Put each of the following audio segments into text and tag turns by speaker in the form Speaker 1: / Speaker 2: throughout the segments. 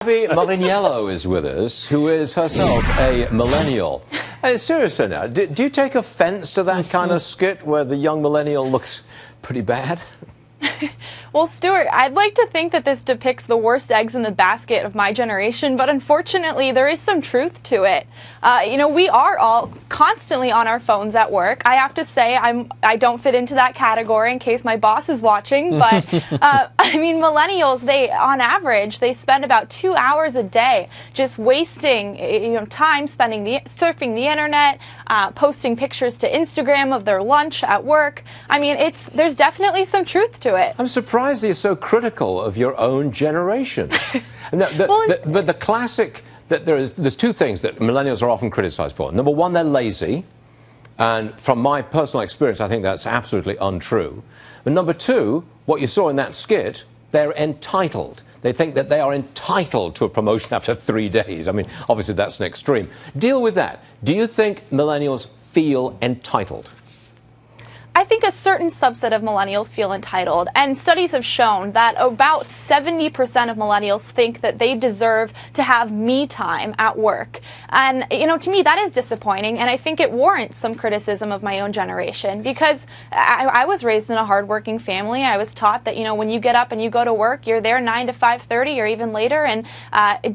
Speaker 1: Gabby Morrongiello is with us, who is herself a millennial. Seriously now, do you take offence to that kind of skit where the young millennial looks pretty bad?
Speaker 2: Well, Stuart, I'd like to think that this depicts the worst eggs in the basket of my generation, but unfortunately there is some truth to it. We are all constantly on our phones at work. I have to say I don't fit into that category in case my boss is watching, but I mean, millennials, on average, they spend about 2 hours a day just wasting time surfing the internet, posting pictures to Instagram of their lunch at work. I mean, there's definitely some truth to it.
Speaker 1: I'm surprised that you're so critical of your own generation. But the classic, there's two things that millennials are often criticised for. Number one, they're lazy. And from my personal experience, I think that's absolutely untrue. But number two, what you saw in that skit, they're entitled. They think that they are entitled to a promotion after 3 days. I mean, obviously that's an extreme. Deal with that. Do you think millennials feel entitled?
Speaker 2: I think a certain subset of millennials feel entitled, and studies have shown that about 70% of millennials think that they deserve to have me time at work. And, to me, that is disappointing, and I think it warrants some criticism of my own generation, because I was raised in a hardworking family. I was taught that, when you get up and you go to work, you're there 9 to 5:30 or even later, and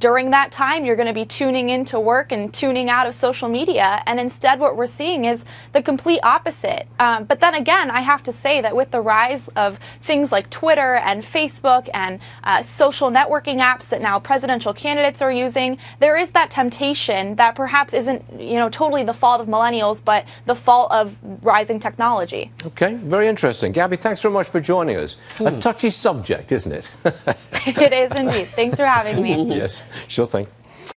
Speaker 2: during that time, you're going to be tuning into work and tuning out of social media, and instead what we're seeing is the complete opposite. But then again, I have to say that with the rise of things like Twitter and Facebook and social networking apps that now presidential candidates are using, there is that temptation that perhaps isn't, totally the fault of millennials, but the fault of rising technology.
Speaker 1: Okay, very interesting. Gabby, thanks very much for joining us. A touchy subject, isn't it?
Speaker 2: It is indeed. Thanks for having me.
Speaker 1: Yes, sure thing.